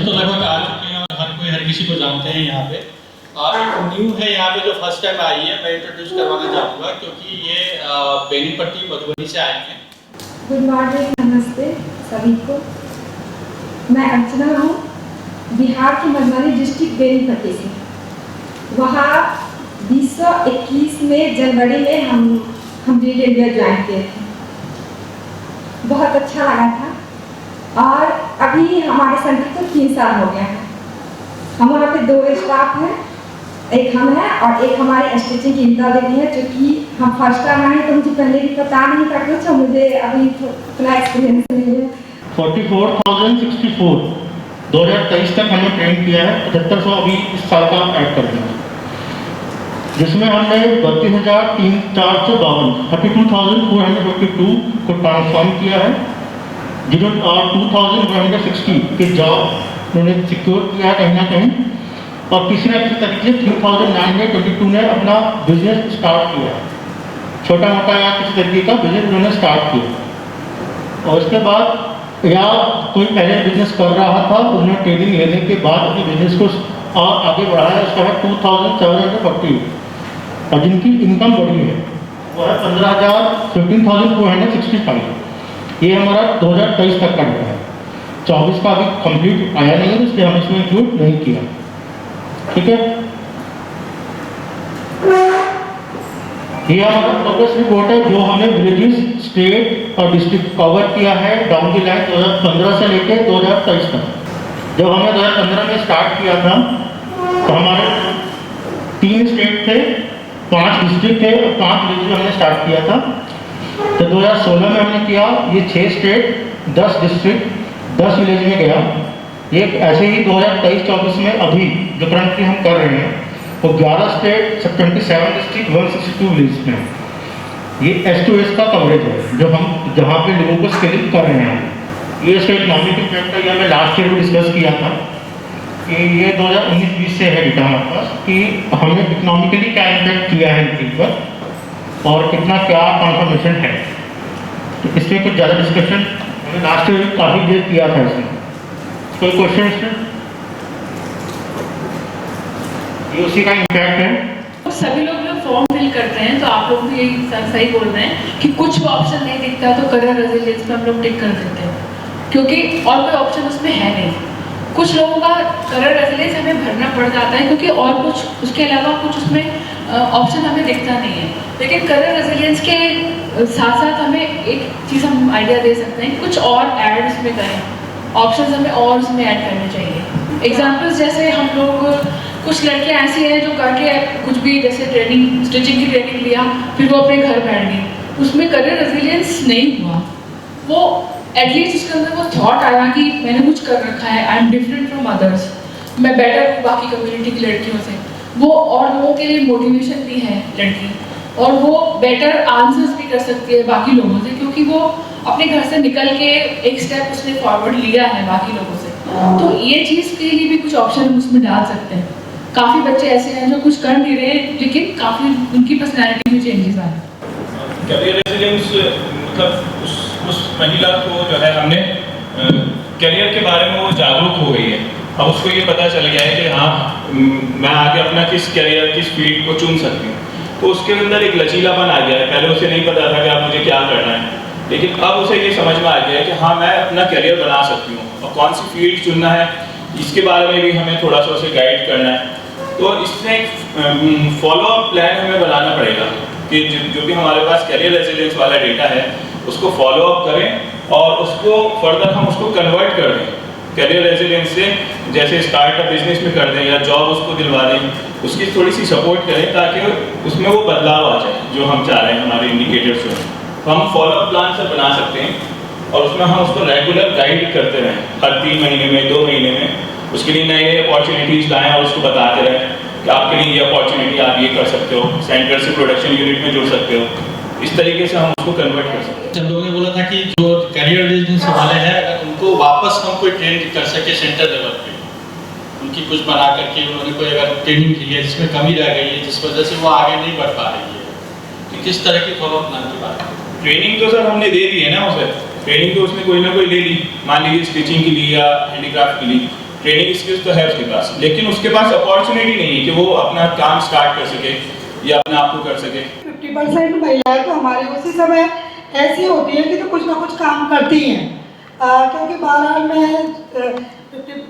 तो लगभग आ चुके हैं और हर किसी को जानते हैं यहाँ पे। और न्यू है यहाँ पे जो फर्स्ट टाइम आई है, मैं इंट्रोड्यूस करवाना चाहूँगा क्योंकि ये बेनीपट्टी मधुबनी से आए हैं। गुड मॉर्निंग, नमस्ते सभी को। मैं अर्चना हूँ, बिहार के मधुबनी डिस्ट्रिक्ट बेनीपट्टी से। वहाँ 2021 में जनवरी में हम रीड इंडिया ज्वाइन किए थे। बहुत अच्छा लगा था और अभी हमारे सेंटर को 3 साल हो गया है। हम वहाँ पे 2 स्टाफ हैं, एक हम हैं और एक हमारे स्टिचिंग की इंता दीदी है, जो कि हम फर्स्ट टाइम आए तो मुझे पहले भी पता नहीं था कुछ, मुझे अभी थोड़ा एक्सपीरियंस नहीं है। 44,064 2023 तक हमने ट्रेन किया है। 7500 अभी इस साल का ऐड कर दिया, जिसमें हमने 32,452 32,452 को ट्रांसफॉर्म किया है। 2,160 के जॉब उन्होंने सिक्योर किया है कहीं ना कहीं, और किसी न किसी तरीके से 3,922 ने अपना बिजनेस स्टार्ट किया, छोटा मोटा या किसी तरीके का बिजनेस उन्होंने स्टार्ट किया। और उसके बाद या कोई पहले बिजनेस कर रहा था, उन्होंने ट्रेनिंग लेने के बाद अपने बिजनेस को और आगे बढ़ाया। उसके बाद 2,740 और जिनकी इनकम बढ़ी है वो है 15,465। ये हमारा 2023 तक का डेटा है। 24 का अभी कंप्लीट आया नहीं है, इसलिए हम इसमें इंक्लूड नहीं किया। ठीक है, ये हमारा प्रोग्रेस रिपोर्ट है जो हमने विलेजेस, स्टेट और डिस्ट्रिक्ट कवर किया है डाउन दी लाइन 2015 से लेकर 2023 तक। जब हमने 2015 में स्टार्ट किया था तो हमारे 3 स्टेट थे, 5 डिस्ट्रिक्ट थे और 5 विलेज में हमने स्टार्ट किया था। तो 2016 में हमने किया ये 6 स्टेट, 10 डिस्ट्रिक्ट, 10 विलेज में गया। ये ऐसे ही 2023-24 में अभी जो करंटली हम कर रहे हैं वो 11 स्टेट, 27 डिस्ट्रिक्ट, 162 विलेज में। ये S2S का कवरेज है जो हम जहाँ पे लोगों को स्किलिंग कर रहे हैं। ये इसका इकोनॉमिक इम्पैक्ट है, हमें लास्ट ईयर भी डिस्कस किया था कि ये 2019-20 से है डेटा हमारे पास कि हमने इकोनॉमिकली क्या इम्पैक्ट किया है इनके ऊपर और कितना क्या ट्रांसफॉर्मेशन है। तो इसमें कुछ ज़्यादा डिस्कशन हमने लास्ट ईयर काफ़ी देर किया था। इसमें कोई क्वेश्चन इसमें? ये उसी का इम्पैक्ट है। सभी लोग जब फॉर्म फिल करते हैं तो आप लोग भी यही सही बोल रहे हैं कि कुछ ऑप्शन नहीं दिखता तो करियर रेजिलियंस पे हम लोग टिक कर देते हैं, क्योंकि और कोई ऑप्शन उसमें है नहीं। कुछ लोगों का करियर रेजिलियंस हमें भरना पड़ जाता है क्योंकि और कुछ उसके अलावा कुछ उसमें ऑप्शन हमें दिखता नहीं है। लेकिन करियर रेजिलियंस के साथ साथ हमें एक चीज़ हम आइडिया दे सकते हैं, कुछ और ऐड उसमें करें, ऑप्शन हमें और उसमें ऐड करने चाहिए। एग्जाम्पल्स जैसे हम लोग कुछ लड़कियां ऐसी हैं जो करके कुछ भी जैसे ट्रेनिंग, स्टिचिंग की ट्रेनिंग लिया, फिर वो अपने घर बैठ गई, उसमें करियर रेजिलियंस नहीं हुआ। वो एटलीस्ट उसके अंदर वो थॉट आया कि मैंने कुछ कर रखा है, I am different from others, मैं बेटर हूँ बाकी कम्युनिटी की लड़कियों से। वो और लोगों के लिए मोटिवेशन भी है लड़की, और वो बेटर आंसर्स भी कर सकती है बाकी लोगों से, क्योंकि वो अपने घर से निकल के एक स्टेप उसने फॉरवर्ड लिया है बाकी लोगों से। तो ये चीज़ के लिए भी कुछ ऑप्शन हम उसमें डाल सकते हैं। काफ़ी बच्चे ऐसे हैं जो कुछ कर नहीं रहे लेकिन काफ़ी उनकी पर्सनैलिटी में चेंजेस आए। करियर रेजिलियंस मतलब उस महिला को जो है हमने करियर के बारे में वो जागरूक हो गई है। अब उसको ये पता चल गया है कि हाँ मैं आगे अपना किस करियर, किस फील्ड को चुन सकती हूँ। तो उसके अंदर एक लचीलापन आ गया है। पहले उसे नहीं पता था कि आप मुझे क्या करना है, लेकिन अब उसे ये समझ में आ गया है कि हाँ मैं अपना करियर बना सकती हूँ, और कौन सी फील्ड चुनना है इसके बारे में भी हमें थोड़ा सा उसे गाइड करना है। तो इसमें एक फॉलोअप प्लान हमें बनाना पड़ेगा कि जो भी हमारे पास करियर रेजिलियंस वाला डेटा है उसको फॉलोअप करें और उसको फर्दर हम उसको कन्वर्ट कर दें करियर रेजिलियंस से, जैसे स्टार्टअप बिजनेस में कर दें या जॉब उसको दिलवा दें, उसकी थोड़ी सी सपोर्ट करें ताकि उसमें वो बदलाव आ जाए जो हम चाह रहे हैं, हमारे इंडिकेटर्स जो हैं। तो हम फॉलोअप प्लान से बना सकते हैं और उसमें हम उसको रेगुलर गाइड करते रहें, हर 3 महीने में, 2 महीने में उसके लिए नए नए अपॉर्चुनिटीज़ लाएँ और उसको बताते रहें कि आपके लिए ये अपॉर्चुनिटी, आप ये कर सकते हो, सेंटर से प्रोडक्शन यूनिट में जुड़ सकते हो। इस तरीके से हम उसको कन्वर्ट कर सकते हैं। हम लोगों ने बोला था कि जो करियर रेजिलियंस वाले हैं अगर उनको वापस हम कोई ट्रेन कर सके सेंटर लेवल पे, उनकी कुछ बना करके उन्होंने कोई अगर ट्रेनिंग की है जिसमें कमी रह गई है जिस वजह से वो आगे नहीं बढ़ पा रही है, तो किस तरह की फॉलोअप प्लान की बात है? ट्रेनिंग तो सर हमने दे दी है ना उसे, ट्रेनिंग तो उसने कोई ना कोई ले ली, मान लीजिए स्टिचिंग के लिए या हैंडीक्राफ्ट के लिए, ट्रेनिंग स्किल्स तो है उसके पास, लेकिन उसके पास अपॉर्चुनिटी नहीं है कि वो अपना काम स्टार्ट कर सके या अपने आप को कर सके। 50% महिलाएं तो हमारे उसी समय ऐसी होती है कि जो कुछ ना कुछ काम करती हैं, क्योंकि बहरहाल में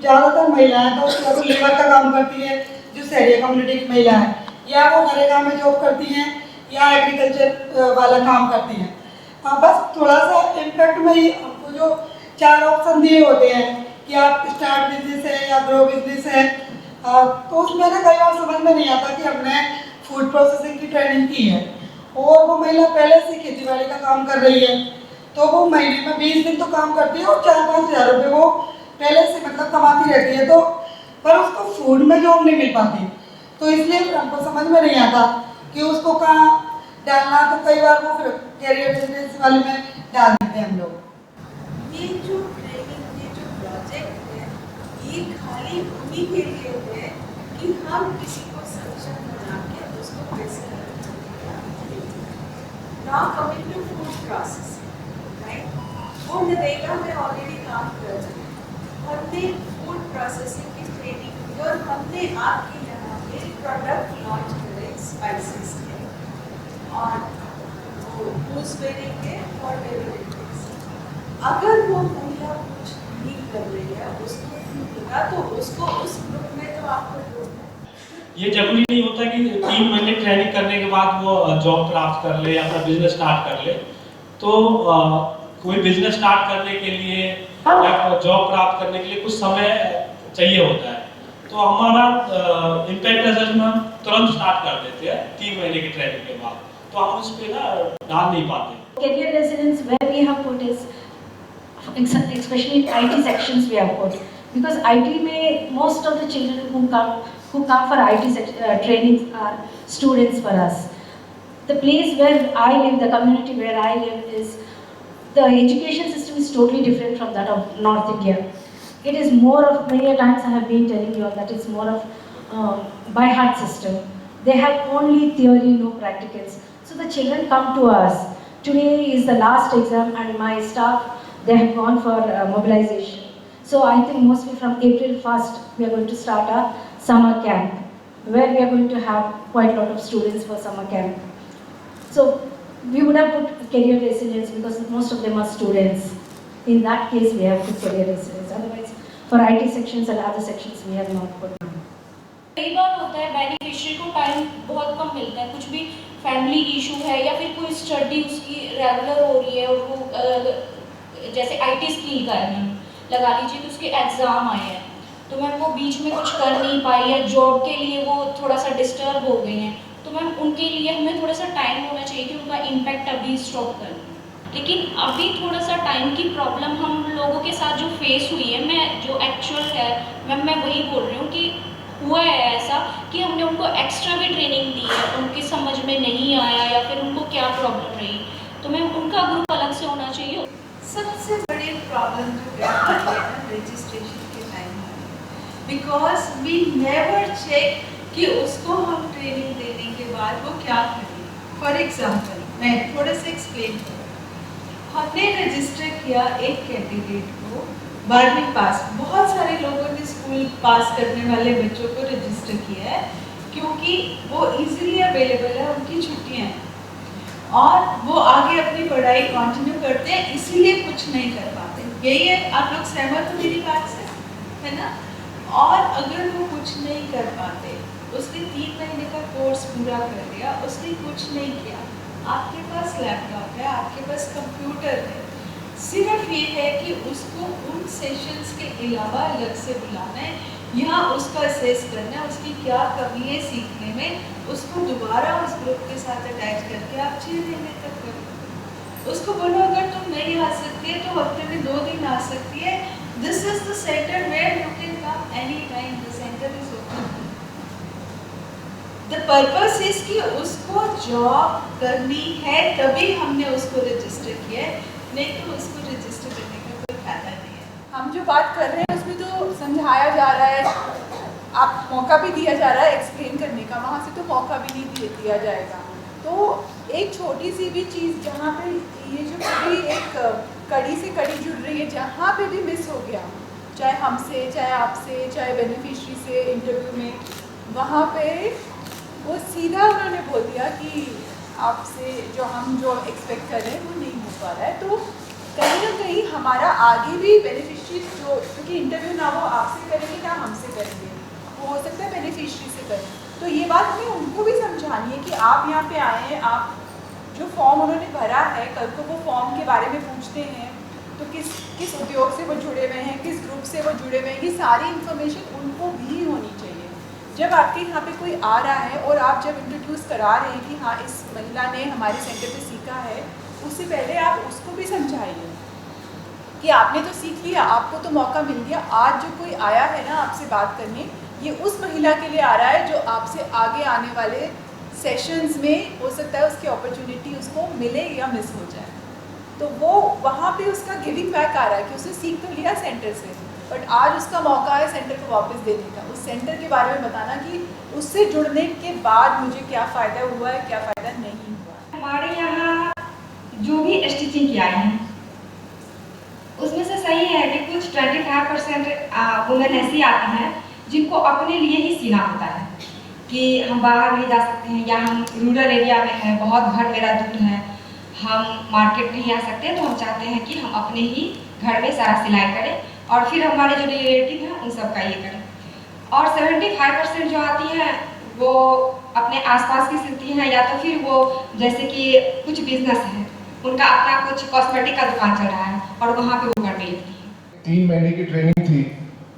ज़्यादातर महिलाएं तो या तो लेबर का काम करती है जो शहरी कम्युनिटी की महिला है, या वो नरेगा में जॉब करती हैं या एग्रीकल्चर वाला काम करती हैं। बस थोड़ा सा इम्पैक्ट में ही आपको जो 4 ऑप्शन दिए होते हैं कि आप स्टार्ट बिजनेस है या ग्रो बिजनेस है, तो उसमें ना कई बार समझ में नहीं आता कि हमने फूड प्रोसेसिंग की ट्रेनिंग की है और वो महिला पहले से खेतीबाड़ी का काम कर रही है, तो वो महीने में 20 दिन तो काम करती है और 4-5 हज़ार रुपये वो पहले से मतलब कमाती रहती है, तो पर उसको फूड में जॉब नहीं मिल पाती, तो इसलिए फिर हमको समझ में नहीं आता कि उसको कहाँ डालना, तो कई बार वो फिर कैरियर बिजनेस वाले में डाल देते हैं हम लोग। ये जो ट्रेनिंग, ये जो प्रोजेक्ट है, ये खाली उन्हीं के लिए है कि हम किसी को सक्षम बना के उसको कैसे ना coming to food processing, right? वो नरेगा में ऑलरेडी काम कर रहे हैं, हमने फूड प्रोसेसिंग की ट्रेनिंग की और हमने आपके यहाँ पे प्रोडक्ट लॉन्च करे स्पाइसेस के और गूसबेरी के और डेरिवेटिव्स। अगर वो महिला कुछ नहीं कर रही है, उसको नहीं लगा, तो उसको उस ग्रुप में तो आपको जोड़ना है। ये जरूरी नहीं होता कि 3 महीने ट्रेनिंग करने के बाद वो जॉब प्राप्त कर ले या अपना बिजनेस स्टार्ट कर ले। तो कोई बिजनेस स्टार्ट करने के लिए या जॉब प्राप्त करने के लिए कुछ समय चाहिए होता है, तो हमारा इम्पैक्ट असेसमेंट तुरंत स्टार्ट कर देते हैं 3 महीने की ट्रेनिंग के बाद, तो हम उस पर ना डाल नहीं पाते। Career residence where we have put is, especially in IT sections we have put, because IT में most of the children who come for IT trainings are students for us. The place where I live, the community where I live is, the education system is totally different from that of North India. It is more of, many a times I have been telling you all that it's more of by heart system. They have only theory, no practicals. So the children come to us. Today is the last exam and my staff, they have gone for mobilization. So I think mostly from April 1st, we are going to start a summer camp, where we are going to have quite a lot of students for summer camp. So we would have put career resilience because most of them are students. In that case, we have put career resilience. Otherwise, for IT sections and other sections, we have not put. कई बार होता है beneficiary को time बहुत कम मिलता है, कुछ भी family issue है या फिर कोई स्टडी उसकी रेगुलर हो रही है और वो जैसे आईटी स्किल का है मैम लगा लीजिए, तो उसके एग्ज़ाम आए हैं, तो मैम वो बीच में कुछ कर नहीं पाई या जॉब के लिए वो थोड़ा सा डिस्टर्ब हो गई हैं, तो मैम उनके लिए हमें थोड़ा सा टाइम होना चाहिए कि उनका इम्पैक्ट अभी स्टॉप कर लें। लेकिन अभी थोड़ा सा टाइम की प्रॉब्लम हम लोगों के साथ जो फेस हुई है, मैं जो एक्चुअल है मैम मैं वही बोल रही हूँ कि हुआ है ऐसा कि हमने उनको एक्स्ट्रा भी ट्रेनिंग दी है, उनकी समझ में नहीं आया या फिर उनको क्या प्रॉब्लम रही, तो मैम उनका ग्रुप अलग से होना चाहिए। सबसे बड़ी प्रॉब्लम जो है रजिस्ट्रेशन के टाइम में, बिकॉज वी नेवर चेक कि उसको हम ट्रेनिंग देने के बाद वो क्या करें। फॉर एग्जांपल मैं थोड़ा सा एक्सप्लेन करूँ, हमने रजिस्टर किया एक कैंडिडेट को 12वीं पास, बहुत सारे लोगों ने स्कूल पास करने वाले बच्चों को रजिस्टर किया है क्योंकि वो इजीली अवेलेबल है, उनकी छुट्टियां हैं और वो आगे अपनी पढ़ाई कंटिन्यू करते हैं, इसीलिए कुछ नहीं कर पाते। यही है, आप लोग सहमत हो मेरी बात से, है ना? और अगर वो कुछ नहीं कर पाते, उसने 3 महीने का कोर्स पूरा कर लिया, उसने कुछ नहीं किया, आपके पास लैपटॉप है, आपके पास कंप्यूटर है, सिर्फ ये है कि उसको उन सेशंस के अलावा अलग से बुलाना है, यहाँ उसका असेस करना है, उसकी क्या कमी है सीखने में, उसको दोबारा उस ग्रुप के साथ अटैच करके आप 6 महीने तक करो। उसको बोलो अगर तुम नहीं आ सकती है तो हफ्ते में 2 दिन आ सकती है। This is the centre where you can come any time, the centre is open. The purpose is कि उसको जॉब करनी है, तभी हमने उसको रजिस्टर किया है, नहीं तो उसको रजिस्टर करने का कोई फायदा नहीं है। हम जो बात कर रहे हैं उसमें तो समझाया जा रहा है, आप मौका भी दिया जा रहा है एक्सप्लेन करने का, वहाँ से तो मौका भी नहीं दिया जाएगा। तो एक छोटी सी भी चीज़ जहाँ पे ये जो पूरी एक कड़ी से कड़ी जुड़ रही है, जहाँ पे भी मिस हो गया चाहे हमसे, चाहे आपसे, चाहे बेनिफिशरी से इंटरव्यू में, वहाँ पे वो सीधा उन्होंने बोल दिया कि आपसे जो एक्सपेक्ट कर रहे हैं वो नहीं हो पा रहा है। तो कहीं ना कहीं हमारा आगे भी बेनिफिशरी क्योंकि इंटरव्यू ना वो आपसे करेंगे ना हमसे करेंगे, वो हो सकता है बेनिफिशरी से करें। तो ये बात हमें उनको भी समझानी है कि आप यहाँ पे आए हैं, आप जो फॉर्म उन्होंने भरा है, कल को वो फॉर्म के बारे में पूछते हैं तो किस उद्योग से वो जुड़े हुए हैं, किस ग्रुप से वो जुड़े हुए हैं, ये सारी इन्फॉर्मेशन उनको भी होनी चाहिए। जब आपके यहाँ पे कोई आ रहा है और आप जब इंट्रोड्यूस करा रहे हैं कि हाँ इस महिला ने हमारे सेंटर पे सीखा है, उससे पहले आप उसको भी समझाइए कि आपने तो सीख लिया, आपको तो मौका मिल गया। आज जो कोई आया है ना आपसे बात करने, ये उस महिला के लिए आ रहा है जो आपसे आगे आने वाले सेशंस में हो सकता है उसकी अपॉर्चुनिटी उसको मिले या मिस हो जाए। तो वो वहाँ पे उसका गिविंग बैक आ रहा है कि उसने सीख तो लिया सेंटर से, बट आज उसका मौका है सेंटर को वापस देने का, उस सेंटर के बारे में बताना कि उससे जुड़ने के बाद मुझे क्या फ़ायदा हुआ है, क्या फ़ायदा नहीं हुआ। हमारे यहाँ जो भी स्टिचिंग किया है उसमें से सही है कि कुछ 25% वुमेन ऐसी आती हैं जिनको अपने लिए ही सीना होता है कि हम बाहर नहीं जा सकते हैं या हम रूरल एरिया में हैं, बहुत घर मेरा दूर है, हम मार्केट नहीं आ सकते, तो हम चाहते हैं कि हम अपने ही घर में सारा सिलाई करें और फिर हमारे जो रिलेटिव हैं उन सब का ये करें। और 75% जो आती हैं वो अपने आसपास की सिलती हैं, या तो फिर वो जैसे कि कुछ बिजनेस है, उनका अपना कुछ कॉस्मेटिक का दुकान चल रहा है और वहाँ पे वो घर में लिखती हैं। 3 महीने की ट्रेनिंग थी,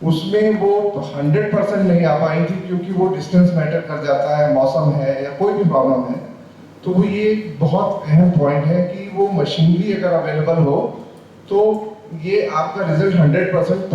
उसमें वो 100% नहीं आ पाई थी क्योंकि वो डिस्टेंस मैटर कर जाता है, मौसम है या कोई भी प्रॉब्लम है। तो वो ये बहुत अहम पॉइंट है कि वो मशीनरी अगर अवेलेबल हो तो ये आपका रिजल्ट 100%